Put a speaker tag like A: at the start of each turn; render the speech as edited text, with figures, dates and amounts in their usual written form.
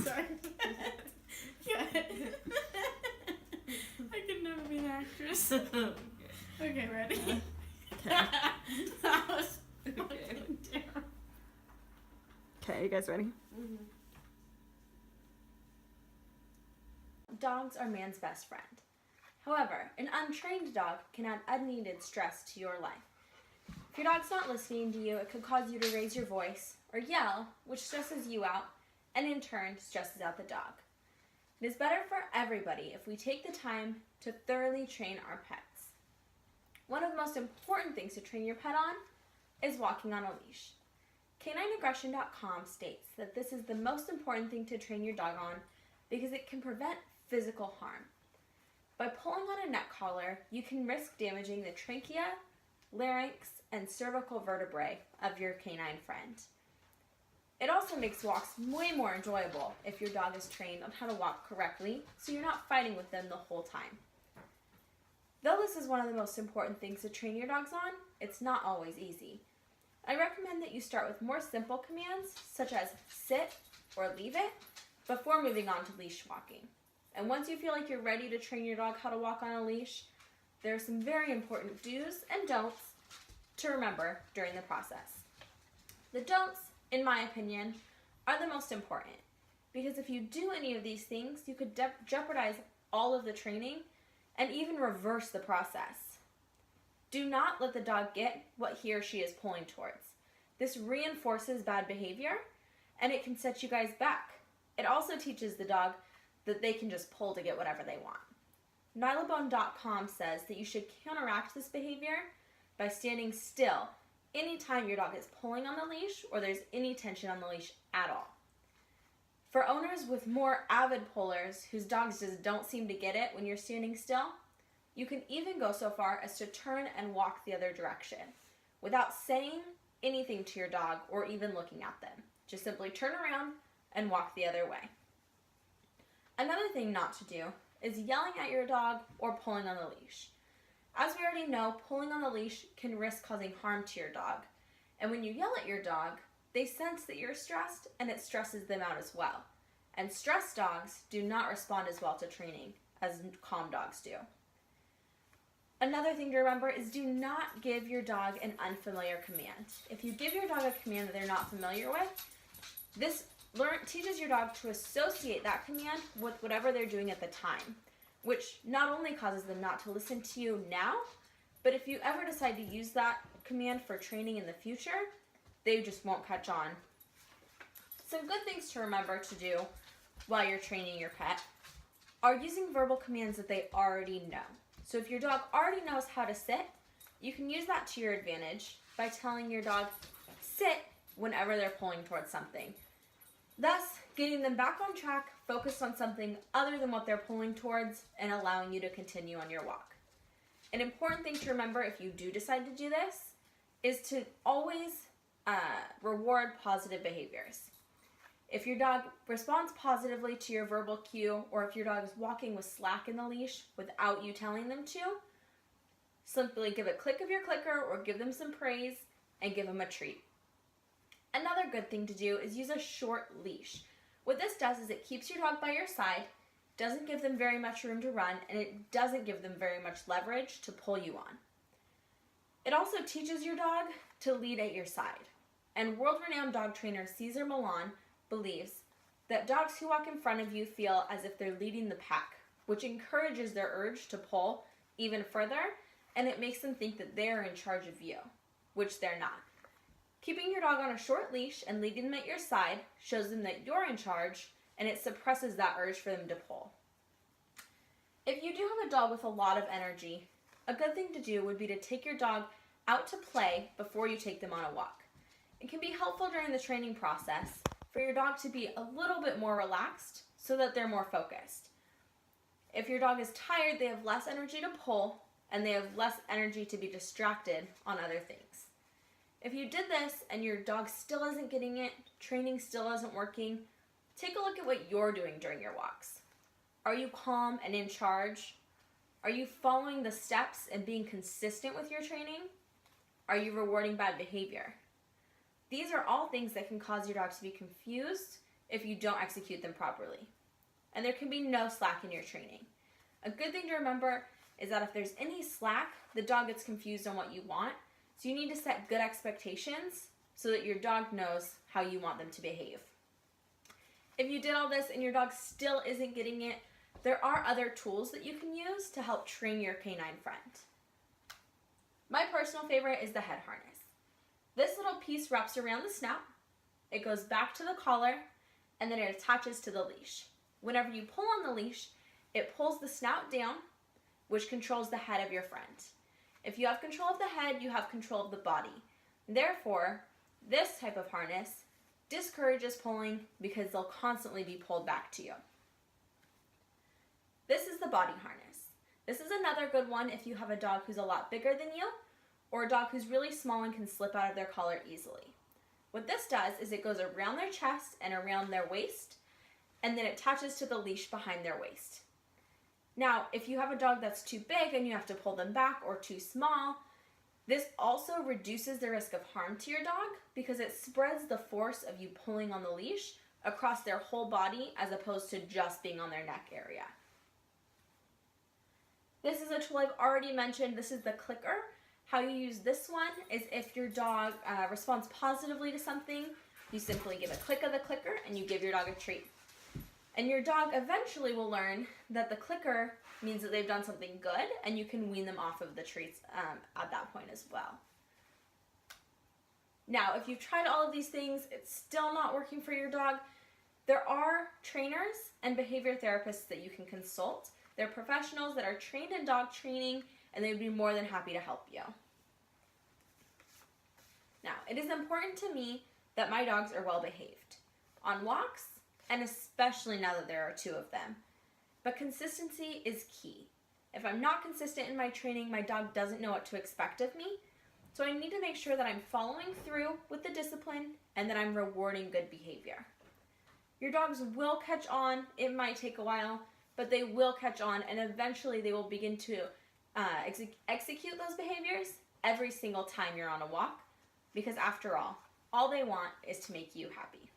A: Sorry. Good. I could never be an actress. Okay, ready?
B: Okay.
A: That was fucking terrible.
B: Okay, you guys ready?
A: Mm-hmm.
C: Dogs are man's best friend. However, an untrained dog can add unneeded stress to your life. If your dog's not listening to you, it could cause you to raise your voice or yell, which stresses you out and in turn stresses out the dog. It is better for everybody if we take the time to thoroughly train our pets. One of the most important things to train your pet on is walking on a leash. Canineaggression.com states that this is the most important thing to train your dog on because it can prevent physical harm. By pulling on a neck collar, you can risk damaging the trachea, larynx, and cervical vertebrae of your canine friend. It also makes walks way more enjoyable if your dog is trained on how to walk correctly, so you're not fighting with them the whole time. Though this is one of the most important things to train your dogs on, it's not always easy. I recommend that you start with more simple commands, such as sit or leave it, before moving on to leash walking. And once you feel like you're ready to train your dog how to walk on a leash, there are some very important do's and don'ts to remember during the process. The don'ts, in my opinion, are the most important, because if you do any of these things, you could jeopardize all of the training and even reverse the process. Do not let the dog get what he or she is pulling towards. This reinforces bad behavior, and it can set you guys back. It also teaches the dog that they can just pull to get whatever they want. Nylabone.com says that you should counteract this behavior by standing still anytime your dog is pulling on the leash or there's any tension on the leash at all. For owners with more avid pullers whose dogs just don't seem to get it when you're standing still, you can even go so far as to turn and walk the other direction without saying anything to your dog or even looking at them. Just simply turn around and walk the other way. Another thing not to do is yelling at your dog or pulling on the leash. As we already know, pulling on the leash can risk causing harm to your dog. And when you yell at your dog, they sense that you're stressed and it stresses them out as well. And stressed dogs do not respond as well to training as calm dogs do. Another thing to remember is do not give your dog an unfamiliar command. If you give your dog a command that they're not familiar with, this teaches your dog to associate that command with whatever they're doing at the time, which not only causes them not to listen to you now, but if you ever decide to use that command for training in the future, they just won't catch on. Some good things to remember to do while you're training your pet are using verbal commands that they already know. So if your dog already knows how to sit, you can use that to your advantage by telling your dog sit whenever they're pulling towards something. Thus, getting them back on track, focused on something other than what they're pulling towards, and allowing you to continue on your walk. An important thing to remember if you do decide to do this is to always reward positive behaviors. If your dog responds positively to your verbal cue, or if your dog is walking with slack in the leash without you telling them to, simply give a click of your clicker or give them some praise and give them a treat. Another good thing to do is use a short leash. What this does is it keeps your dog by your side, doesn't give them very much room to run, and it doesn't give them very much leverage to pull you on. It also teaches your dog to lead at your side. And world-renowned dog trainer Cesar Millan believes that dogs who walk in front of you feel as if they're leading the pack, which encourages their urge to pull even further, and it makes them think that they're in charge of you, which they're not. Keeping your dog on a short leash and leading them at your side shows them that you're in charge, and it suppresses that urge for them to pull. If you do have a dog with a lot of energy, a good thing to do would be to take your dog out to play before you take them on a walk. It can be helpful during the training process for your dog to be a little bit more relaxed so that they're more focused. If your dog is tired, they have less energy to pull, and they have less energy to be distracted on other things. If you did this and your dog still isn't getting it, training still isn't working, take a look at what you're doing during your walks. Are you calm and in charge? Are you following the steps and being consistent with your training? Are you rewarding bad behavior? These are all things that can cause your dog to be confused if you don't execute them properly. And there can be no slack in your training. A good thing to remember is that if there's any slack, the dog gets confused on what you want. So you need to set good expectations so that your dog knows how you want them to behave. If you did all this and your dog still isn't getting it, there are other tools that you can use to help train your canine friend. My personal favorite is the head harness. This little piece wraps around the snout, it goes back to the collar, and then it attaches to the leash. Whenever you pull on the leash, it pulls the snout down, which controls the head of your friend. If you have control of the head, you have control of the body. Therefore, this type of harness discourages pulling because they'll constantly be pulled back to you. This is the body harness. This is another good one if you have a dog who's a lot bigger than you, or a dog who's really small and can slip out of their collar easily. What this does is it goes around their chest and around their waist, and then it attaches to the leash behind their waist. Now, if you have a dog that's too big and you have to pull them back, or too small, this also reduces the risk of harm to your dog because it spreads the force of you pulling on the leash across their whole body as opposed to just being on their neck area. This is a tool I've already mentioned. This is the clicker. How you use this one is if your dog responds positively to something, you simply give a click of the clicker and you give your dog a treat. And your dog eventually will learn that the clicker means that they've done something good, and you can wean them off of the treats at that point as well. Now, if you've tried all of these things, it's still not working for your dog, there are trainers and behavior therapists that you can consult. They're professionals that are trained in dog training, and they would be more than happy to help you. Now, it is important to me that my dogs are well behaved on walks, and especially now that there are 2 of them. But consistency is key. If I'm not consistent in my training, my dog doesn't know what to expect of me. So I need to make sure that I'm following through with the discipline and that I'm rewarding good behavior. Your dogs will catch on. It might take a while, but they will catch on, and eventually they will begin to execute those behaviors every single time you're on a walk, because after all they want is to make you happy.